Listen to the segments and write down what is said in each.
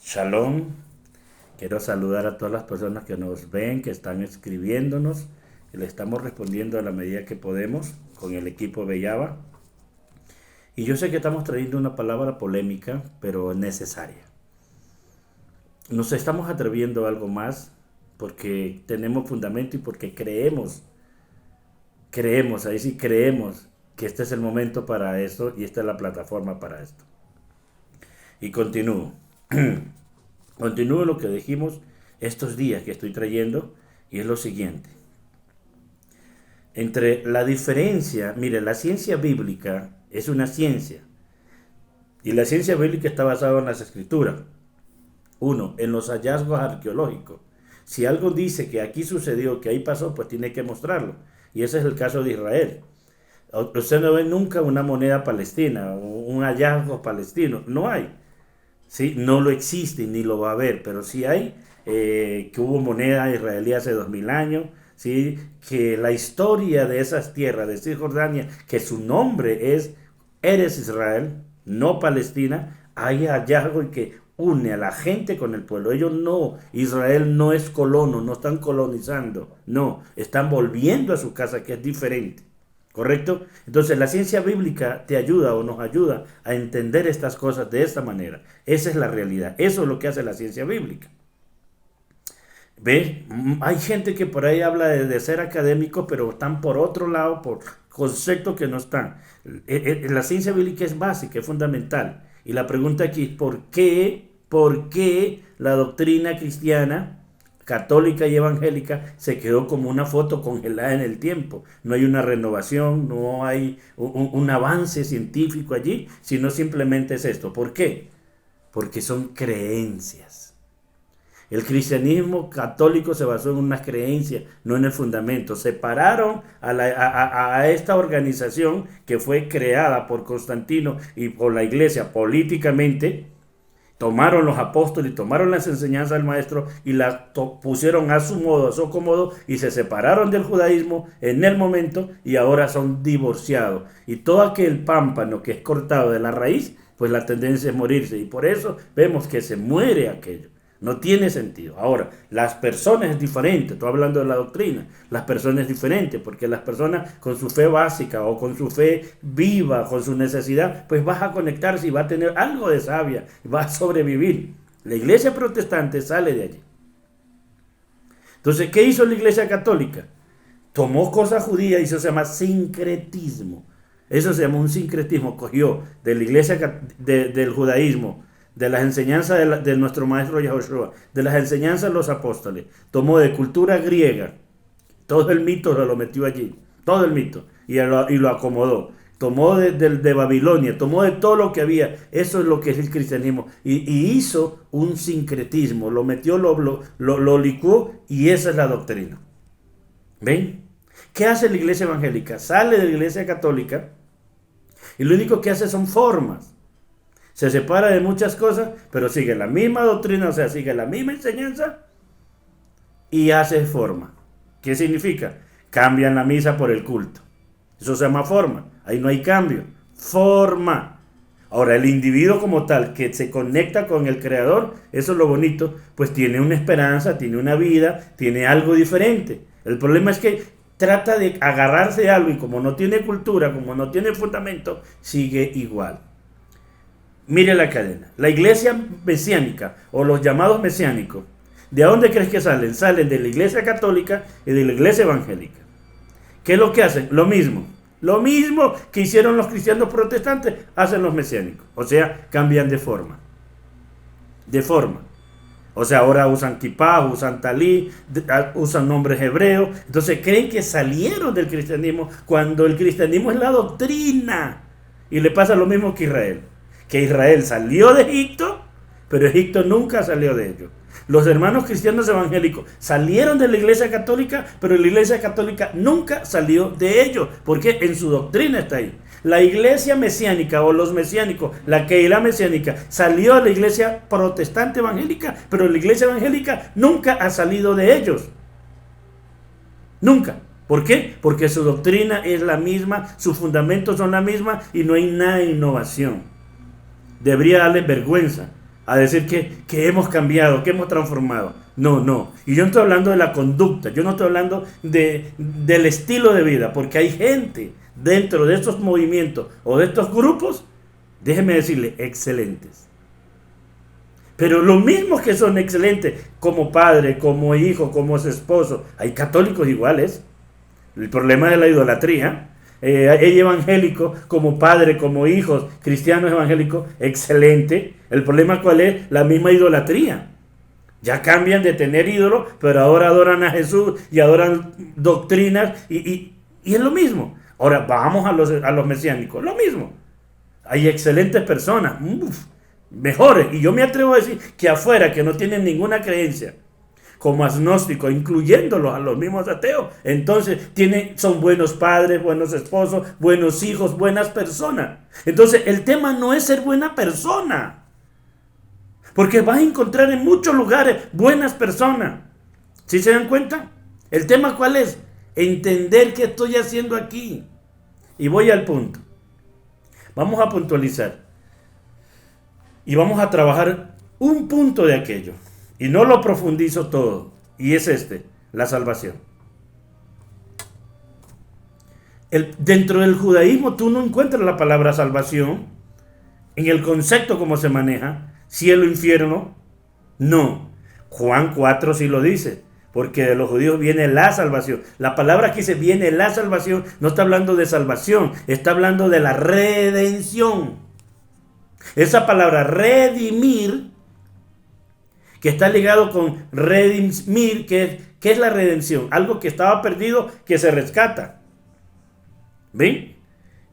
Shalom, quiero saludar a todas las personas que nos ven, que están escribiéndonos, y le estamos respondiendo a la medida que podemos con el equipo Bellava. Y yo sé que estamos trayendo una palabra polémica, pero necesaria. Nos estamos atreviendo a algo más porque tenemos fundamento y porque ahí sí creemos que este es el momento para eso y esta es la plataforma para esto. Y continúo. Continúo lo que dijimos estos días que estoy trayendo y es lo siguiente. Entre la diferencia, mire, la ciencia bíblica es una ciencia y la ciencia bíblica está basada en las escrituras. Uno, en los hallazgos arqueológicos. Si algo dice que aquí sucedió, que ahí pasó, pues tiene que mostrarlo. Y ese es el caso de Israel. Usted no ve nunca una moneda palestina, un hallazgo palestino, no hay. ¿Sí? No lo existe ni lo va a haber, pero sí hay que hubo moneda israelí hace 2000 años, ¿sí? Que la historia de esas tierras de Cisjordania, que su nombre es Eres Israel, no Palestina, hay hallazgo que une a la gente con el pueblo. Ellos no, Israel no es colono, no están colonizando, no, están volviendo a su casa, que es diferente. ¿Correcto? Entonces la ciencia bíblica te ayuda o nos ayuda a entender estas cosas de esta manera. Esa es la realidad. Eso es lo que hace la ciencia bíblica. ¿Ve? Hay gente que por ahí habla de ser académico, pero están por otro lado, por conceptos que no están. La ciencia bíblica es básica, es fundamental. Y la pregunta aquí es ¿por qué la doctrina cristiana católica y evangélica se quedó como una foto congelada en el tiempo? No hay una renovación, no hay un avance científico allí, sino simplemente es esto. ¿Por qué? Porque son creencias. El cristianismo católico se basó en unas creencias, no en el fundamento. Separaron a esta organización que fue creada por Constantino y por la iglesia políticamente. Tomaron los apóstoles, tomaron las enseñanzas del maestro y las pusieron a su modo, a su acomodo, y se separaron del judaísmo en el momento y ahora son divorciados. Y todo aquel pámpano que es cortado de la raíz, pues la tendencia es morirse. Y por eso vemos que se muere aquello. No tiene sentido. Ahora, las personas es diferente. Estoy hablando de la doctrina. Las personas es diferente porque las personas con su fe básica o con su fe viva, con su necesidad, pues va a conectarse y va a tener algo de savia y va a sobrevivir. La iglesia protestante sale de allí. Entonces, ¿qué hizo la iglesia católica? Tomó cosas judías y eso se llama sincretismo. Eso se llama un sincretismo. Cogió de la iglesia del judaísmo, de las enseñanzas de nuestro maestro Yahushua, de las enseñanzas de los apóstoles, tomó de cultura griega, todo el mito se lo metió allí, todo el mito, y lo acomodó. Tomó de Babilonia, tomó de todo lo que había. Eso es lo que es el cristianismo. Y hizo un sincretismo, lo metió, lo licuó, y esa es la doctrina. ¿Ven? ¿Qué hace la iglesia evangélica? Sale de la iglesia católica y lo único que hace son formas. Se separa de muchas cosas, pero sigue la misma doctrina, o sea, sigue la misma enseñanza y hace forma. ¿Qué significa? Cambian la misa por el culto. Eso se llama forma. Ahí no hay cambio. Forma. Ahora, el individuo como tal, que se conecta con el Creador, eso es lo bonito, pues tiene una esperanza, tiene una vida, tiene algo diferente. El problema es que trata de agarrarse a algo y como no tiene cultura, como no tiene fundamento, sigue igual. Mire la cadena. La iglesia mesiánica o los llamados mesiánicos, ¿de dónde crees que salen? Salen de la iglesia católica y de la iglesia evangélica. ¿Qué es lo que hacen? Lo mismo. Lo mismo que hicieron los cristianos protestantes, hacen los mesiánicos. O sea, cambian de forma. De forma. O sea, ahora usan kipá, usan talí, usan nombres hebreos. Entonces creen que salieron del cristianismo cuando el cristianismo es la doctrina. Y le pasa lo mismo que Israel. Que Israel salió de Egipto, pero Egipto nunca salió de ellos. Los hermanos cristianos evangélicos salieron de la iglesia católica, pero la iglesia católica nunca salió de ellos, porque en su doctrina está ahí. La iglesia mesiánica o los mesiánicos, la Keilah mesiánica, salió de la iglesia protestante evangélica, pero la iglesia evangélica nunca ha salido de ellos. Nunca. ¿Por qué? Porque su doctrina es la misma, sus fundamentos son la misma y no hay nada de innovación. Debería darles vergüenza a decir que hemos cambiado, que hemos transformado. No, no. Y yo no estoy hablando de la conducta, yo no estoy hablando del estilo de vida, porque hay gente dentro de estos movimientos o de estos grupos, déjeme decirle, excelentes. Pero los mismos que son excelentes como padre, como hijo, como esposo, hay católicos iguales. El problema de la idolatría. Hay evangélicos como padre, como hijos, cristianos evangélicos, excelente. El problema ¿cuál es? La misma idolatría. Ya cambian de tener ídolos, pero ahora adoran a Jesús y adoran doctrinas y es lo mismo. Ahora vamos a los mesiánicos, lo mismo. Hay excelentes personas, mejores. Y yo me atrevo a decir que afuera, que no tienen ninguna creencia, como agnósticos, incluyéndolos a los mismos ateos, entonces son buenos padres, buenos esposos, buenos hijos, buenas personas. Entonces el tema no es ser buena persona, porque vas a encontrar en muchos lugares buenas personas. ¿Sí se dan cuenta? El tema ¿cuál es? Entender qué estoy haciendo aquí. Y voy al punto. Vamos a puntualizar y vamos a trabajar un punto de aquello. Y no lo profundizo todo. Y es la salvación. Dentro del judaísmo tú no encuentras la palabra salvación en el concepto como se maneja. Cielo, infierno. No. Juan 4 sí lo dice. Porque de los judíos viene la salvación. La palabra que dice viene la salvación no está hablando de salvación. Está hablando de la redención. Esa palabra redimir, que está ligado con redimir, que es la redención, algo que estaba perdido, que se rescata. ¿Ven?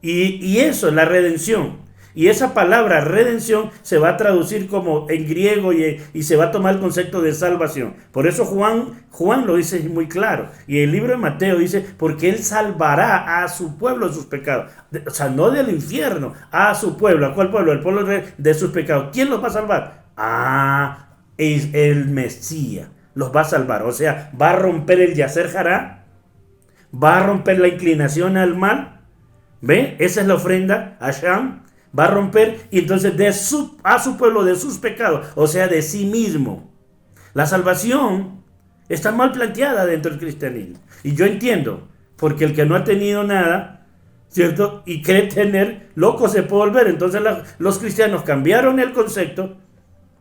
Y eso es la redención. Y esa palabra redención se va a traducir como en griego y se va a tomar el concepto de salvación. Por eso Juan lo dice muy claro. Y el libro de Mateo dice, porque él salvará a su pueblo de sus pecados. O sea, no del infierno, a su pueblo. ¿A cuál pueblo? El pueblo de sus pecados. ¿Quién los va a salvar? Es el Mesías. Los va a salvar. O sea, va a romper el yacer jará. Va a romper la inclinación al mal. ¿Ve? Esa es la ofrenda a Sham. Va a romper y entonces a su pueblo de sus pecados, o sea, de sí mismo. La salvación está mal planteada dentro del cristianismo. Y yo entiendo, porque el que no ha tenido nada, ¿cierto? Y cree tener, loco se puede volver. Entonces los cristianos cambiaron el concepto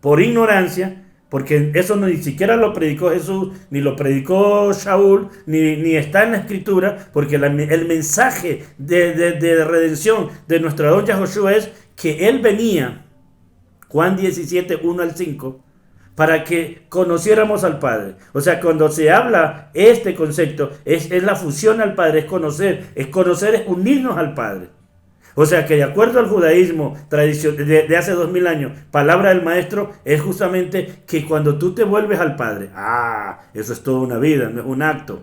por ignorancia, porque eso ni siquiera lo predicó Jesús, ni lo predicó Shaul, ni está en la escritura, porque el mensaje de redención de nuestro Adón Yahoshua es que Él venía, Juan 17, 1 al 5, para que conociéramos al Padre. O sea, cuando se habla este concepto, es la fusión al Padre, es conocer, es unirnos al Padre. O sea que de acuerdo al judaísmo de hace 2000 años, palabra del maestro es justamente que cuando tú te vuelves al Padre, eso es toda una vida, no es un acto.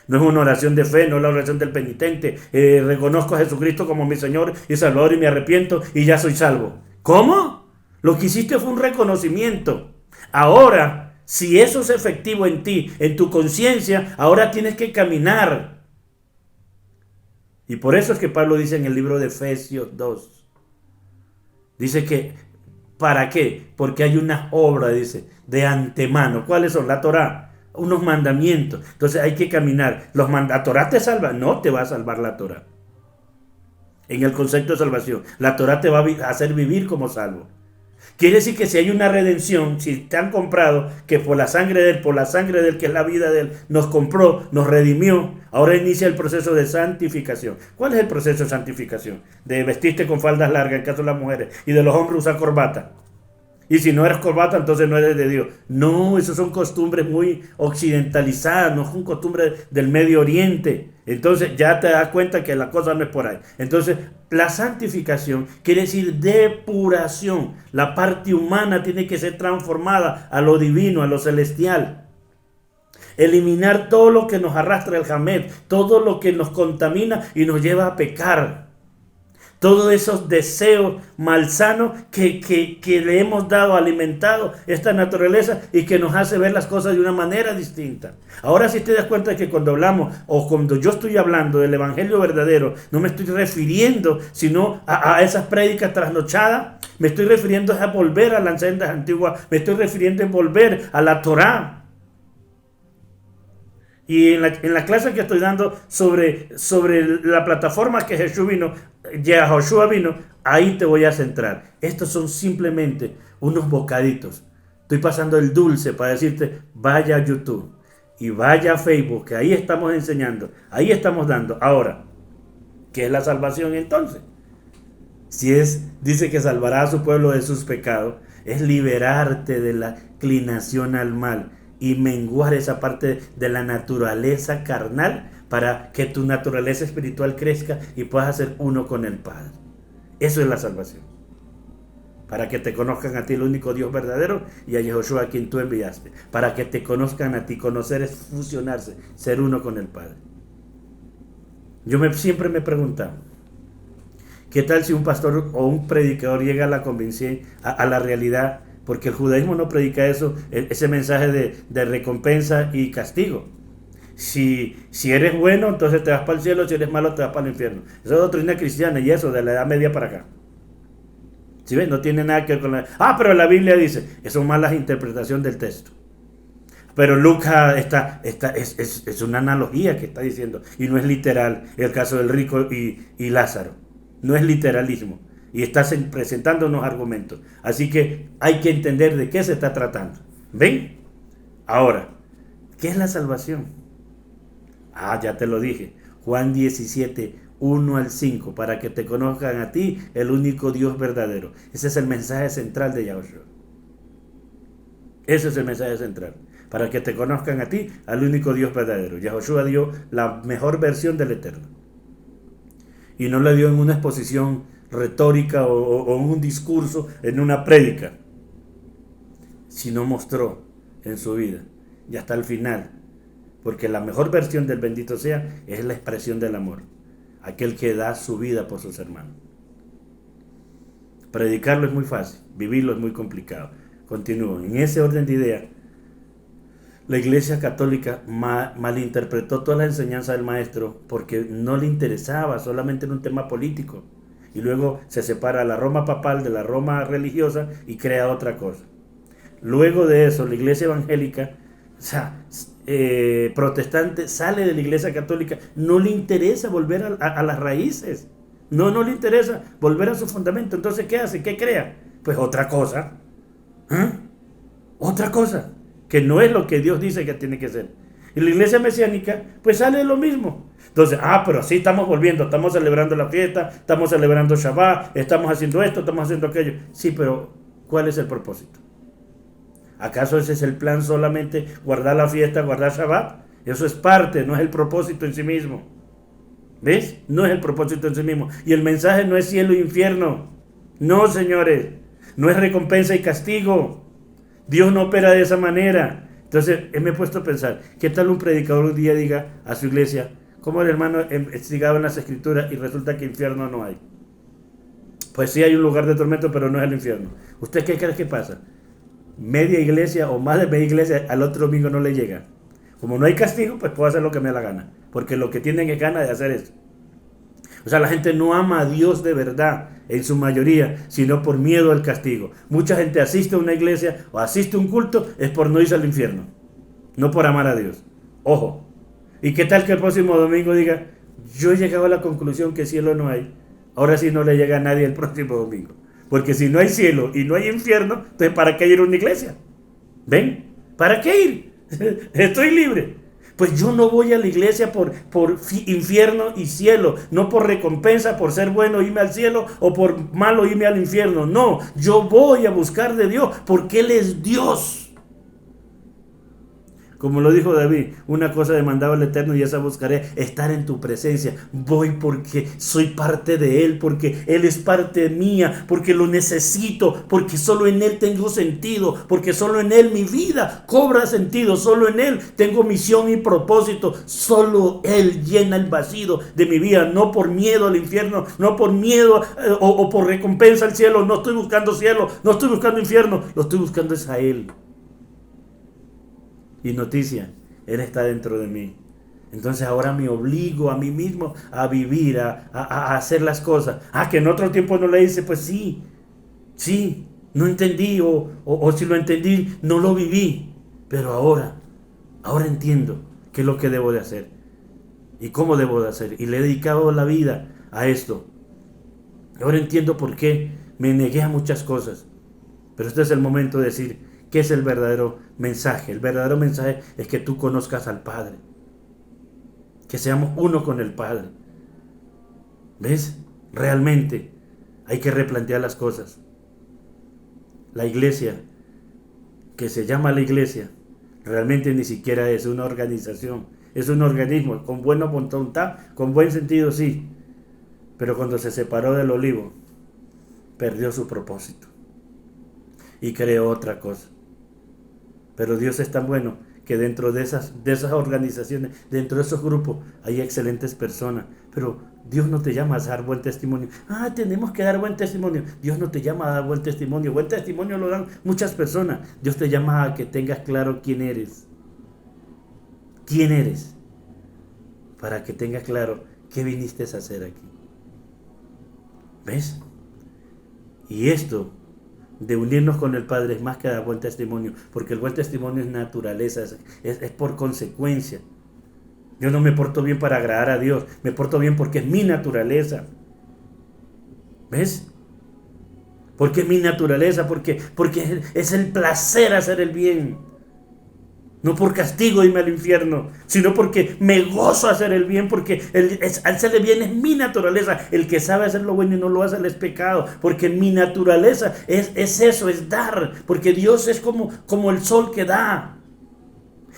No es una oración de fe, no es la oración del penitente. Reconozco a Jesucristo como mi Señor y Salvador y me arrepiento y ya soy salvo. ¿Cómo? Lo que hiciste fue un reconocimiento. Ahora, si eso es efectivo en ti, en tu conciencia, ahora tienes que caminar. Y por eso es que Pablo dice en el libro de Efesios 2, dice que, ¿para qué? Porque hay una obra, dice, de antemano. ¿Cuáles son? La Torá, unos mandamientos. Entonces hay que caminar. ¿La Torá te salva? No te va a salvar la Torá. En el concepto de salvación, la Torá te va a hacer vivir como salvo. Quiere decir que si hay una redención, si te han comprado, que por la sangre de él, que es la vida de él, nos compró, nos redimió, ahora inicia el proceso de santificación. ¿Cuál es el proceso de santificación? De vestirte con faldas largas, en caso de las mujeres, y de los hombres usar corbata. Y si no eres corbata, entonces no eres de Dios. No, esas son costumbres muy occidentalizadas, no son costumbres del Medio Oriente. Entonces ya te das cuenta que la cosa no es por ahí. Entonces la santificación quiere decir depuración. La parte humana tiene que ser transformada a lo divino, a lo celestial. Eliminar todo lo que nos arrastra el Hamed, todo lo que nos contamina y nos lleva a pecar. Todos esos deseos malsanos que le hemos dado, alimentado esta naturaleza y que nos hace ver las cosas de una manera distinta. Ahora si te das cuenta de que cuando hablamos o cuando yo estoy hablando del evangelio verdadero, no me estoy refiriendo sino a esas prédicas trasnochadas, me estoy refiriendo a volver a las sendas antiguas, me estoy refiriendo a volver a la Torá. Y en la clase que estoy dando sobre la plataforma que Yahoshua vino, ahí te voy a centrar. Estos son simplemente unos bocaditos. Estoy pasando el dulce para decirte, vaya a YouTube y vaya a Facebook, que ahí estamos enseñando, ahí estamos dando. Ahora, ¿qué es la salvación entonces? Dice que salvará a su pueblo de sus pecados, es liberarte de la inclinación al mal y menguar esa parte de la naturaleza carnal para que tu naturaleza espiritual crezca y puedas ser uno con el Padre. Eso es la salvación. Para que te conozcan a ti, el único Dios verdadero, y a Yahoshua a quien tú enviaste. Para que te conozcan a ti. Conocer es fusionarse, ser uno con el Padre. Siempre me he preguntado, ¿qué tal si un pastor o un predicador llega a la convicción, a la realidad? Porque el judaísmo no predica eso, ese mensaje de recompensa y castigo. Si eres bueno, entonces te vas para el cielo, si eres malo, te vas para el infierno. Esa es doctrina cristiana y eso de la Edad Media para acá. ¿Sí ven? No tiene nada que ver con pero la Biblia dice, eso es mala interpretación del texto. Pero Lucas es una analogía que está diciendo, y no es literal, el caso del rico y Lázaro. No es literalismo. Y está presentando unos argumentos. Así que hay que entender de qué se está tratando. ¿Ven? Ahora, ¿qué es la salvación? Ya te lo dije. Juan 17, 1 al 5. Para que te conozcan a ti, el único Dios verdadero. Ese es el mensaje central de Yahoshua. Ese es el mensaje central. Para que te conozcan a ti, al único Dios verdadero. Yahoshua dio la mejor versión del Eterno. Y no la dio en una exposición retórica o en un discurso, en una prédica, sino mostró en su vida y hasta el final, porque la mejor versión del bendito sea es la expresión del amor, aquel que da su vida por sus hermanos. Predicarlo es muy fácil, vivirlo es muy complicado. Continúo, en ese orden de ideas, la Iglesia Católica malinterpretó toda la enseñanza del maestro porque no le interesaba, solamente en un tema político. Y luego se separa la Roma papal de la Roma religiosa y crea otra cosa. Luego de eso, la iglesia evangélica, protestante, sale de la iglesia católica. No le interesa volver a las raíces. No le interesa volver a su fundamento. Entonces, ¿qué hace? ¿Qué crea? Pues otra cosa. Otra cosa. Que no es lo que Dios dice que tiene que ser. Y la iglesia mesiánica, pues sale de lo mismo. Entonces, pero sí estamos volviendo, estamos celebrando la fiesta, estamos celebrando Shabbat, estamos haciendo esto, estamos haciendo aquello. Sí, pero ¿cuál es el propósito? ¿Acaso ese es el plan solamente, guardar la fiesta, guardar Shabbat? Eso es parte, no es el propósito en sí mismo. ¿Ves? No es el propósito en sí mismo. Y el mensaje no es cielo e infierno. No, señores. No es recompensa y castigo. Dios no opera de esa manera. Entonces, me he puesto a pensar, ¿qué tal un predicador un día diga a su iglesia, como el hermano investigaba en las escrituras y resulta que infierno no hay? Pues sí hay un lugar de tormento, pero no es el infierno. ¿Usted qué cree que pasa? Media iglesia o más de media iglesia al otro domingo no le llega. Como no hay castigo, pues puedo hacer lo que me da la gana, porque lo que tienen es ganas de hacer eso. O sea, la gente no ama a Dios de verdad, en su mayoría, sino por miedo al castigo. Mucha gente asiste a una iglesia o asiste a un culto es por no irse al infierno, no por amar a Dios. Ojo. ¿Y qué tal que el próximo domingo diga, yo he llegado a la conclusión que cielo no hay? Ahora sí no le llega a nadie el próximo domingo. Porque si no hay cielo y no hay infierno, entonces ¿para qué ir a una iglesia? ¿Ven? ¿Para qué ir? Estoy libre. Pues yo no voy a la iglesia por infierno y cielo, no por recompensa, por ser bueno irme al cielo o por malo irme al infierno. No, yo voy a buscar de Dios porque Él es Dios. Como lo dijo David, una cosa demandaba el Eterno y esa buscaré, estar en tu presencia. Voy porque soy parte de Él, porque Él es parte mía, porque lo necesito, porque solo en Él tengo sentido, porque solo en Él mi vida cobra sentido, solo en Él tengo misión y propósito, solo Él llena el vacío de mi vida, no por miedo al infierno, no por miedo o por recompensa al cielo, no estoy buscando cielo, no estoy buscando infierno, lo estoy buscando es a Él. Y noticia, Él está dentro de mí. Entonces ahora me obligo a mí mismo a vivir, a hacer las cosas. Que en otro tiempo no le hice, pues sí, no entendí o si lo entendí, no lo viví. Pero ahora entiendo qué es lo que debo de hacer y cómo debo de hacer. Y le he dedicado la vida a esto. Ahora entiendo por qué me negué a muchas cosas. Pero este es el momento de decir, ¿qué es el verdadero mensaje? El verdadero mensaje es que tú conozcas al Padre. Que seamos uno con el Padre. ¿Ves? Realmente hay que replantear las cosas. La iglesia, que se llama la iglesia, realmente ni siquiera es una organización. Es un organismo con buena voluntad, con buen sentido, sí. Pero cuando se separó del olivo, perdió su propósito y creó otra cosa. Pero Dios es tan bueno que dentro de esas organizaciones, dentro de esos grupos, hay excelentes personas. Pero Dios no te llama a dar buen testimonio. Tenemos que dar buen testimonio. Dios no te llama a dar buen testimonio. Buen testimonio lo dan muchas personas. Dios te llama a que tengas claro quién eres. ¿Quién eres? Para que tengas claro qué viniste a hacer aquí. ¿Ves? Y esto de unirnos con el Padre es más que dar buen testimonio, porque el buen testimonio es naturaleza, es por consecuencia. Yo no me porto bien para agradar a Dios, me porto bien porque es mi naturaleza. ¿Ves? Porque es mi naturaleza, porque es el placer hacer el bien. No por castigo irme al infierno, sino porque me gozo hacer el bien, porque hacer el bien es mi naturaleza. El que sabe hacer lo bueno y no lo hace es pecado, porque mi naturaleza es eso, es dar, porque Dios es como el sol que da.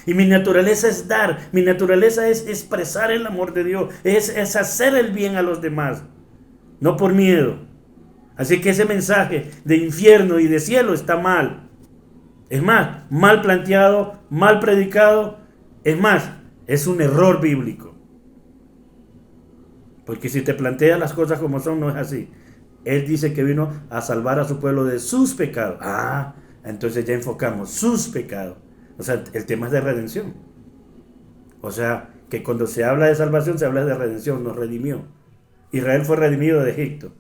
Y mi naturaleza es dar, mi naturaleza es expresar el amor de Dios, es hacer el bien a los demás, no por miedo. Así que ese mensaje de infierno y de cielo está mal. Es más, mal planteado, mal predicado. Es más, es un error bíblico. Porque si te planteas las cosas como son, no es así. Él dice que vino a salvar a su pueblo de sus pecados. Entonces ya enfocamos sus pecados. O sea, el tema es de redención. O sea, que cuando se habla de salvación, se habla de redención, nos redimió. Israel fue redimido de Egipto.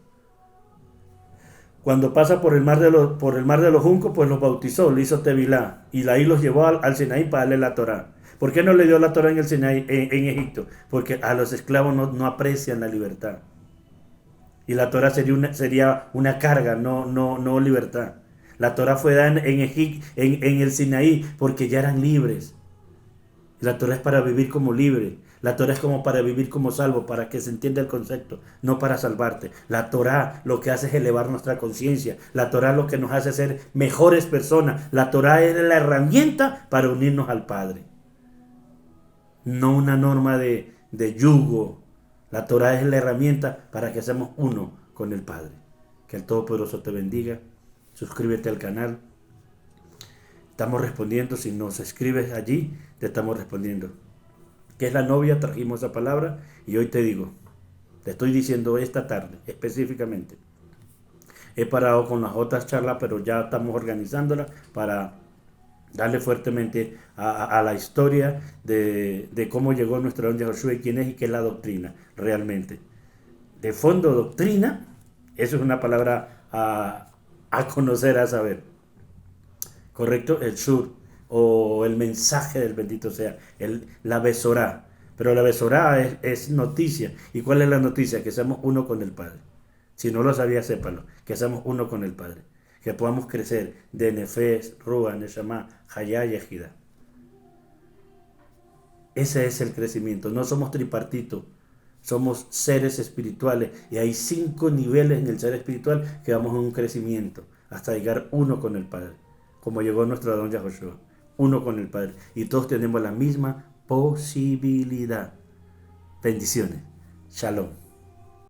Cuando pasa por el mar de los juncos, pues los bautizó, le hizo Tevilá, y ahí los llevó al Sinaí para darle la Torá. ¿Por qué no le dio la Torá en el Sinaí, en Egipto? Porque a los esclavos no aprecian la libertad. Y la Torá sería una carga, no libertad. La Torá fue dada en el Sinaí porque ya eran libres. La Torá es para vivir como libre. La Torá es como para vivir como salvo, para que se entienda el concepto, no para salvarte. La Torá lo que hace es elevar nuestra conciencia. La Torá lo que nos hace ser mejores personas. La Torá es la herramienta para unirnos al Padre. No una norma de yugo. La Torá es la herramienta para que seamos uno con el Padre. Que el Todopoderoso te bendiga. Suscríbete al canal. Estamos respondiendo. Si nos escribes allí, te estamos respondiendo. ¿Qué es la novia? Trajimos esa palabra y hoy te digo, te estoy diciendo esta tarde específicamente. He parado con las otras charlas, pero ya estamos organizándolas para darle fuertemente a la historia de cómo llegó nuestro don Yahushua y quién es y qué es la doctrina realmente. De fondo, doctrina, eso es una palabra a conocer, a saber. ¿Correcto? El sur o el mensaje del bendito sea, la besorá. Pero la besorá es noticia. ¿Y cuál es la noticia? Que seamos uno con el Padre. Si no lo sabía, sépalo. Que seamos uno con el Padre. Que podamos crecer de Nefes, Rúa, Neshama, Hayá y Ejida. Ese es el crecimiento. No somos tripartito. Somos seres espirituales. Y hay 5 niveles en el ser espiritual que vamos a un crecimiento. Hasta llegar uno con el Padre. Como llegó nuestro don Yahushua. uno con el Padre. Y todos tenemos la misma posibilidad. Bendiciones. Shalom.